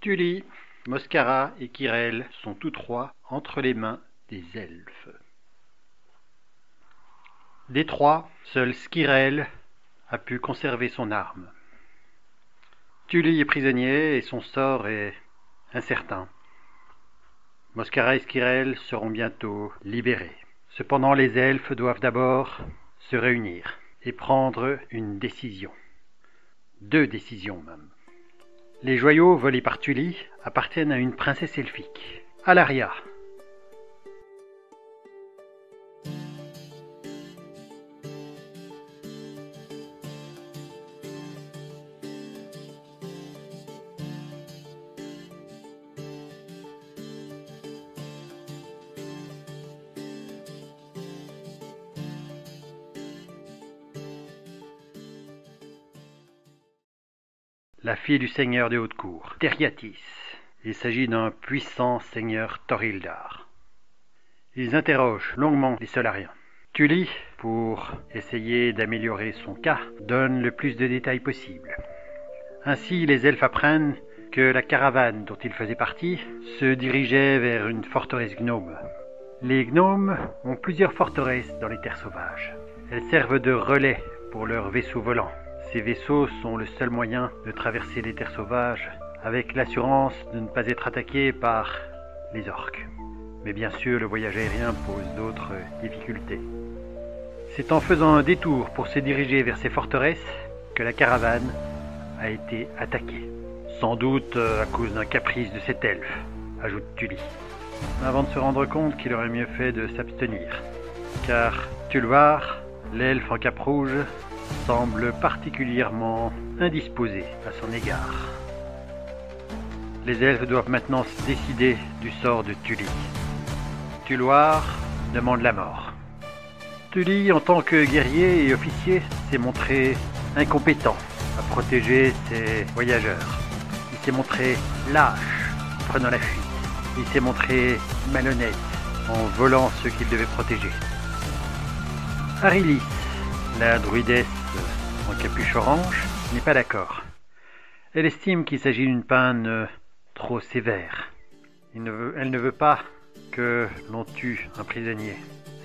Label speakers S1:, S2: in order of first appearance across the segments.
S1: Tully, Moscara et Kirel sont tous trois entre les mains des elfes. Des trois, seul Skirel a pu conserver son arme. Tully est prisonnier et son sort est incertain. Moscara et Skirel seront bientôt libérés. Cependant, les elfes doivent d'abord se réunir et prendre une décision. 2 décisions même. Les joyaux volés par Tully appartiennent à une princesse elfique, Alaria. La fille du seigneur de Haute-Cour, Teriatis. Il s'agit d'un puissant seigneur Torildar. Ils interrogent longuement les Solariens. Tully, pour essayer d'améliorer son cas, donne le plus de détails possible. Ainsi, les elfes apprennent que la caravane dont ils faisaient partie se dirigeait vers une forteresse gnome. Les gnomes ont plusieurs forteresses dans les terres sauvages. Elles servent de relais pour leurs vaisseaux volants. Ces vaisseaux sont le seul moyen de traverser les terres sauvages avec l'assurance de ne pas être attaqués par les orques. Mais bien sûr, le voyage aérien pose d'autres difficultés. C'est en faisant un détour pour se diriger vers ces forteresses que la caravane a été attaquée. Sans doute à cause d'un caprice de cet elfe, ajoute Tully, avant de se rendre compte qu'il aurait mieux fait de s'abstenir. Car Tulvar, l'elfe en cape rouge, semble particulièrement indisposé à son égard. Les elfes doivent maintenant se décider du sort de Tully. Tulvar demande la mort. Tully, en tant que guerrier et officier, s'est montré incompétent à protéger ses voyageurs. Il s'est montré lâche, prenant la fuite. Il s'est montré malhonnête en volant ceux qu'il devait protéger. Arilis, la druidesse en capuche orange, n'est pas d'accord. Elle estime qu'il s'agit d'une peine trop sévère. Elle ne veut pas que l'on tue un prisonnier.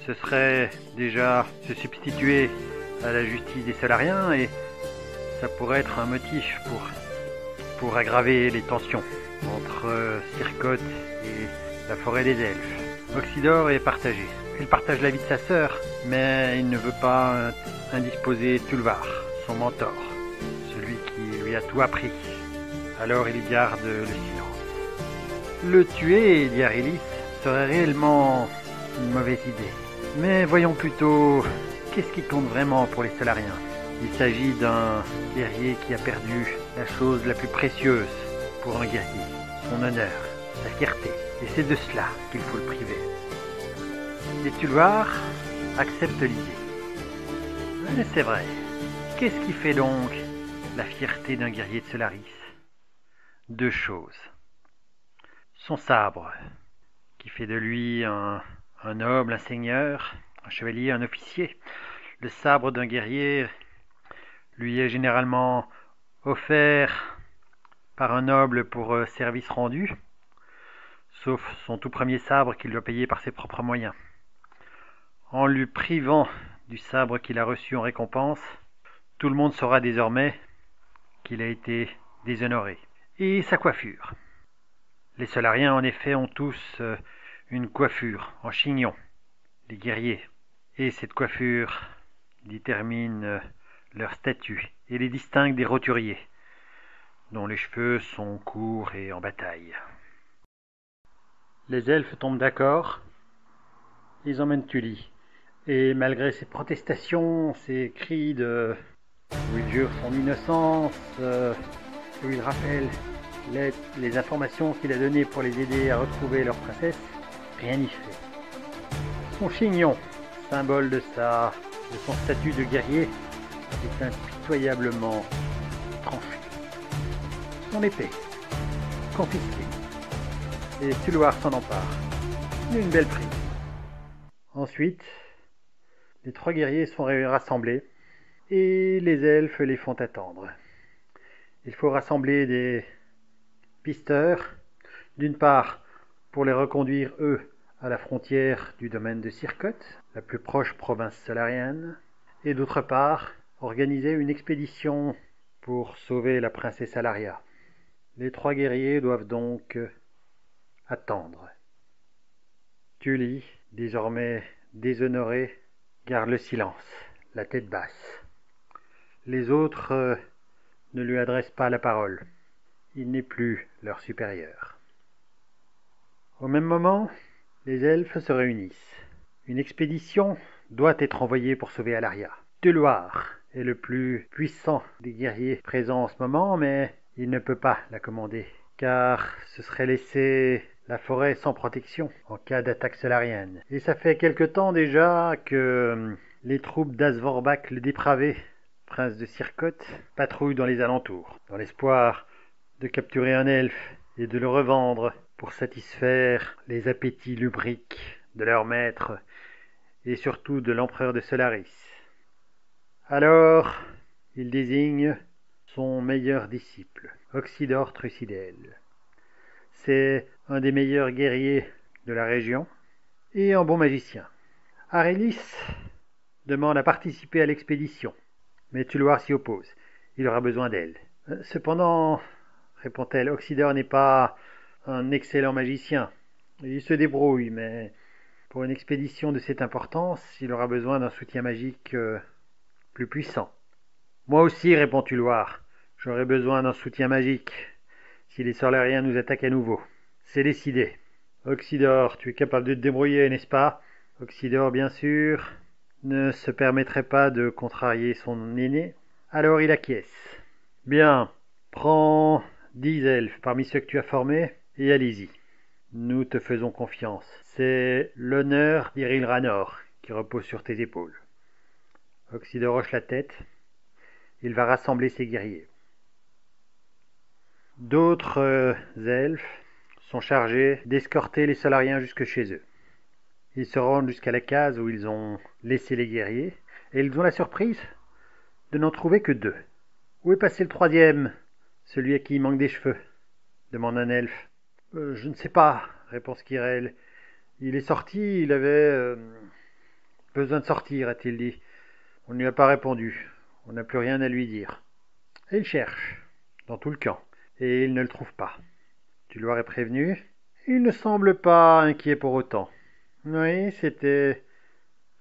S1: Ce serait déjà se substituer à la justice des Solariens et ça pourrait être un motif pour aggraver les tensions entre Sirkot et la forêt des elfes. Oxydore est partagé. Il partage la vie de sa sœur, mais il ne veut pas indisposer Tulvar, son mentor, celui qui lui a tout appris. Alors il garde le silence. Le tuer, dit Arilis, serait réellement une mauvaise idée. Mais voyons plutôt, qu'est-ce qui compte vraiment pour les Solariens? Il s'agit d'un guerrier qui a perdu la chose la plus précieuse pour un guerrier, son honneur, sa fierté. Et c'est de cela qu'il faut le priver. Et Tulvar accepte l'idée. Mais c'est vrai. Qu'est-ce qui fait donc la fierté d'un guerrier de Solaris? 2 choses. Son sabre, qui fait de lui un noble, un seigneur, un chevalier, un officier. Le sabre d'un guerrier lui est généralement offert par un noble pour service rendu, sauf son tout premier sabre qu'il doit payer par ses propres moyens. En lui privant du sabre qu'il a reçu en récompense, tout le monde saura désormais qu'il a été déshonoré. Et sa coiffure. Les Solariens, en effet, ont tous une coiffure en chignon, les guerriers. Et cette coiffure détermine leur statut et les distingue des roturiers, dont les cheveux sont courts et en bataille. Les elfes tombent d'accord. Ils emmènent Tully. Et malgré ses protestations, ses cris où il jure son innocence, où il rappelle les informations qu'il a données pour les aider à retrouver leur princesse, rien n'y fait. Son chignon, symbole de son statut de guerrier, est impitoyablement tranché. Son épée, confisquée. Et Tulvar s'en empare. Une belle prise. Ensuite, les 3 guerriers sont rassemblés et les elfes les font attendre. Il faut rassembler pisteurs, d'une part pour les reconduire, eux, à la frontière du domaine de Sircotte, la plus proche province solarienne, et d'autre part organiser une expédition pour sauver la princesse Alaria. Les 3 guerriers doivent donc attendre. Tully, désormais déshonoré, garde le silence, la tête basse. Les autres ne lui adressent pas la parole. Il n'est plus leur supérieur. Au même moment, les elfes se réunissent. Une expédition doit être envoyée pour sauver Alaria. Tuloir est le plus puissant des guerriers présents en ce moment, mais il ne peut pas la commander, car ce serait laisser la forêt sans protection en cas d'attaque solarienne. Et ça fait quelque temps déjà que les troupes d'Asvorbak le dépravé, prince de Sircotte, patrouillent dans les alentours, dans l'espoir de capturer un elfe et de le revendre pour satisfaire les appétits lubriques de leur maître et surtout de l'empereur de Solaris. Alors, il désigne son meilleur disciple, Oxydore Trucidel. C'est un des meilleurs guerriers de la région et un bon magicien. Arélis demande à participer à l'expédition, mais Tuloir s'y oppose. Il aura besoin d'elle. Cependant, répond-elle, Oxydore n'est pas un excellent magicien. Il se débrouille, mais pour une expédition de cette importance, il aura besoin d'un soutien magique plus puissant. Moi aussi, répond Tuloir, j'aurai besoin d'un soutien magique si les Solariens nous attaquent à nouveau. C'est décidé. Oxydore, tu es capable de te débrouiller, n'est-ce pas? Oxydore, bien sûr, ne se permettrait pas de contrarier son aîné. Alors il acquiesce. Bien, prends 10 elfes parmi ceux que tu as formés et allez-y. Nous te faisons confiance. C'est l'honneur d'Iril Ranor qui repose sur tes épaules. Oxydore hoche la tête. Il va rassembler ses guerriers. D'autres elfes sont chargés d'escorter les Solariens jusque chez eux. Ils se rendent jusqu'à la case où ils ont laissé les guerriers, et ils ont la surprise de n'en trouver que 2. Où est passé le 3e, celui à qui il manque des cheveux? Demande un elfe. Je ne sais pas, répond Skirel. Il est sorti, il avait besoin de sortir, a-t-il dit. On ne lui a pas répondu. On n'a plus rien à lui dire. Et il cherche, dans tout le camp, et il ne le trouve pas. Tuloir est prévenu. Il ne semble pas inquiet pour autant. Oui, c'était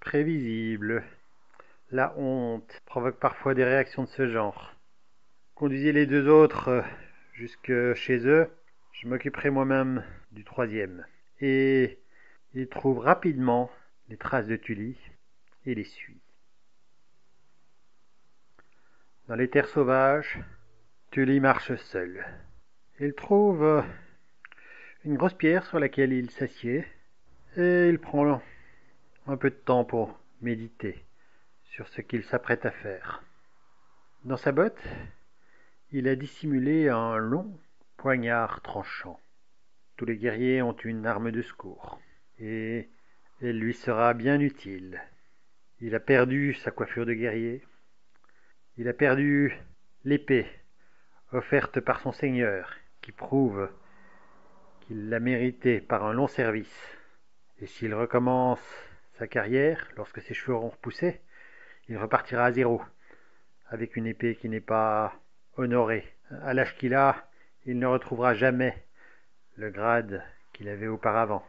S1: prévisible. La honte provoque parfois des réactions de ce genre. Conduisez les 2 autres jusque chez eux. Je m'occuperai moi-même du 3e. Et il trouve rapidement les traces de Tully et les suit. Dans les terres sauvages, Tully marche seul. Il trouve une grosse pierre sur laquelle il s'assied et il prend un peu de temps pour méditer sur ce qu'il s'apprête à faire. Dans sa botte, il a dissimulé un long poignard tranchant. Tous les guerriers ont une arme de secours et elle lui sera bien utile. Il a perdu sa coiffure de guerrier. Il a perdu l'épée offerte par son seigneur qui prouve qu'il l'a méritée par un long service. Et s'il recommence sa carrière, lorsque ses cheveux auront repoussé, il repartira à 0, avec une épée qui n'est pas honorée. À l'âge qu'il a, il ne retrouvera jamais le grade qu'il avait auparavant.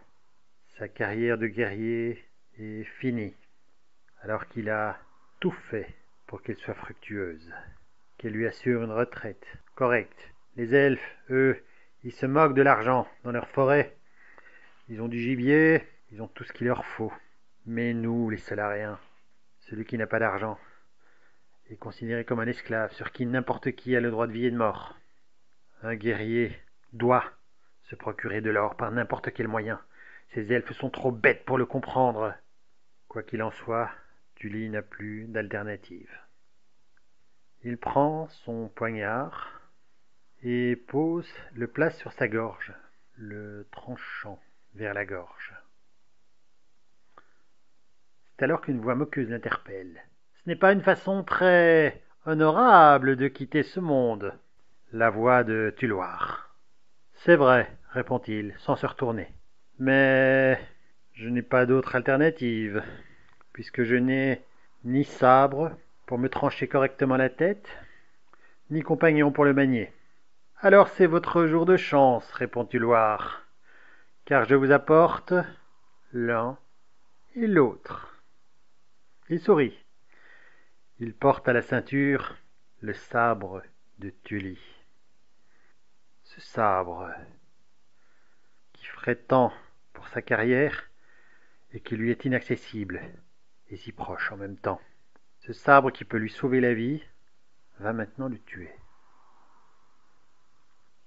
S1: Sa carrière de guerrier est finie, alors qu'il a tout fait pour qu'elle soit fructueuse, qu'elle lui assure une retraite correcte. Les elfes, eux, ils se moquent de l'argent dans leur forêt. Ils ont du gibier, ils ont tout ce qu'il leur faut. Mais nous, les Solariens, celui qui n'a pas d'argent est considéré comme un esclave sur qui n'importe qui a le droit de vie et de mort. Un guerrier doit se procurer de l'or par n'importe quel moyen. Ces elfes sont trop bêtes pour le comprendre. Quoi qu'il en soit, Tully n'a plus d'alternative. Il prend son poignard et le place sur sa gorge, le tranchant vers la gorge. C'est alors qu'une voix moqueuse l'interpelle. Ce n'est pas une façon très honorable de quitter ce monde. La voix de Tuloir. C'est vrai, répond-il, sans se retourner. Mais je n'ai pas d'autre alternative, puisque je n'ai ni sabre pour me trancher correctement la tête, ni compagnon pour le manier. Alors c'est votre jour de chance, répond Tuloir, car je vous apporte l'un et l'autre. Il sourit. Il porte à la ceinture le sabre de Tully. Ce sabre qui ferait tant pour sa carrière et qui lui est inaccessible et si proche en même temps. Ce sabre qui peut lui sauver la vie va maintenant le tuer.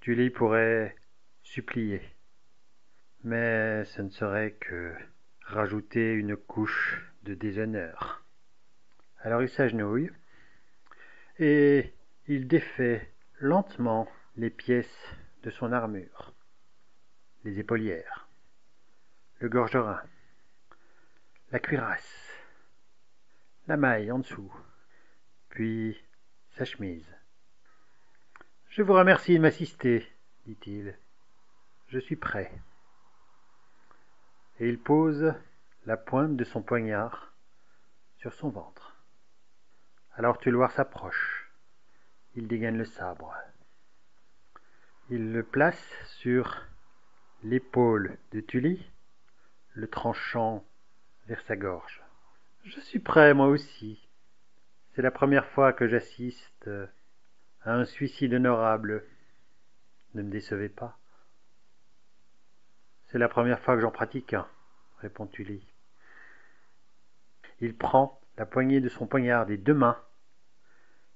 S1: Tully pourrait supplier, mais ce ne serait que rajouter une couche de déshonneur. Alors il s'agenouille et il défait lentement les pièces de son armure, les épaulières, le gorgerin, la cuirasse, la maille en dessous, puis sa chemise. Je vous remercie de m'assister, dit-il. Je suis prêt. Et il pose la pointe de son poignard sur son ventre. Alors Tuloir s'approche. Il dégaine le sabre. Il le place sur l'épaule de Tully, le tranchant vers sa gorge. Je suis prêt, moi aussi. C'est la première fois que j'assiste à un suicide honorable. Ne me décevez pas. C'est la première fois que j'en pratique un, répond Tully. Il prend la poignée de son poignard des deux mains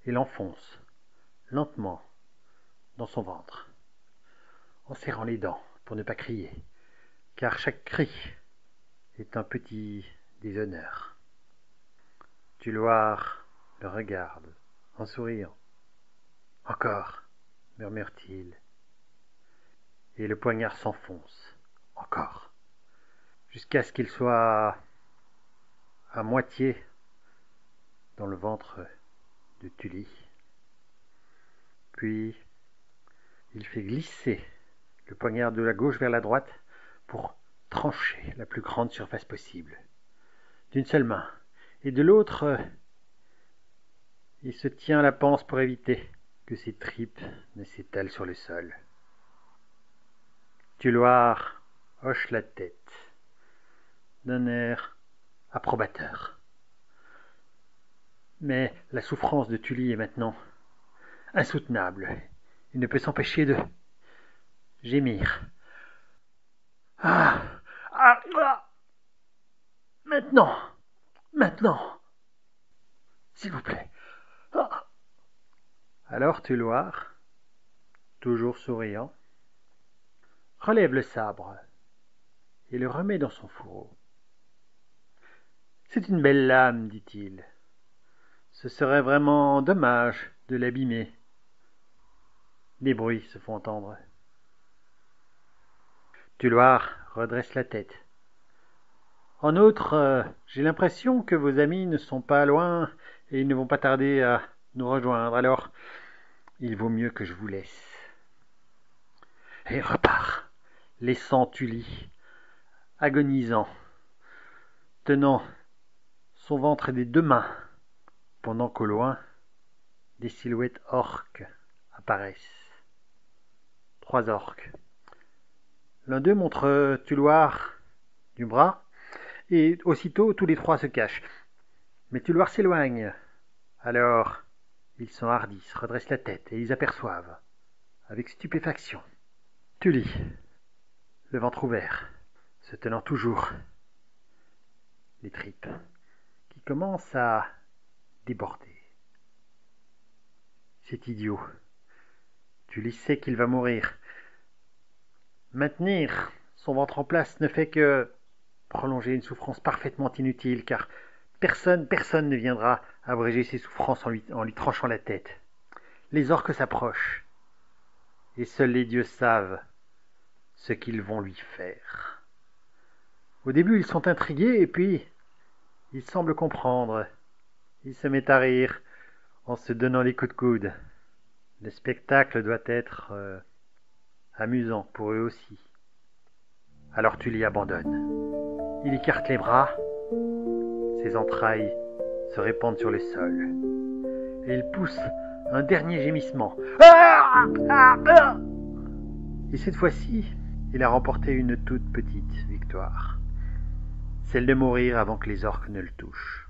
S1: et l'enfonce, lentement, dans son ventre, en serrant les dents pour ne pas crier, car chaque cri est un petit déshonneur. Tuloir le regarde en souriant. Encore, murmure-t-il, et le poignard s'enfonce, encore, jusqu'à ce qu'il soit à moitié dans le ventre de Tully. Puis, il fait glisser le poignard de la gauche vers la droite pour trancher la plus grande surface possible. D'une seule main, et de l'autre, il se tient la panse pour éviter que ses tripes ne s'étalent sur le sol. Tuloir hoche la tête d'un air approbateur. Mais la souffrance de Tully est maintenant insoutenable. Il ne peut s'empêcher de gémir. Ah, ah, ah, maintenant, maintenant, s'il vous plaît. Ah. Alors Tuloir, toujours souriant, relève le sabre et le remet dans son fourreau. C'est une belle lame, dit-il. Ce serait vraiment dommage de l'abîmer. Des bruits se font entendre. Tuloir redresse la tête. En outre, j'ai l'impression que vos amis ne sont pas loin et ils ne vont pas tarder à nous rejoindre. Alors, il vaut mieux que je vous laisse. Et il repart, laissant Tully, agonisant, tenant son ventre des deux mains, pendant qu'au loin, des silhouettes orques apparaissent. 3 orques. L'un d'eux montre Tuloir du bras, et aussitôt tous les 3 se cachent. Mais Tuloir s'éloigne. Alors, ils s'enhardissent, redressent la tête, et ils aperçoivent, avec stupéfaction, Tully, le ventre ouvert, se tenant toujours, les tripes, qui commencent à déborder. C'est idiot. Tully sait qu'il va mourir. Maintenir son ventre en place ne fait que prolonger une souffrance parfaitement inutile, car personne ne viendra abréger ses souffrances en lui tranchant la tête. Les orques s'approchent, et seuls les dieux savent ce qu'ils vont lui faire. Au début, ils sont intrigués, et puis, ils semblent comprendre. Il se met à rire, en se donnant des coups de coude. Le spectacle doit être amusant pour eux aussi. Alors tu l'y abandonnes. Il écarte les bras, ses entrailles se répandent sur le sol, et il pousse un dernier gémissement. Et cette fois-ci, il a remporté une toute petite victoire, celle de mourir avant que les orques ne le touchent.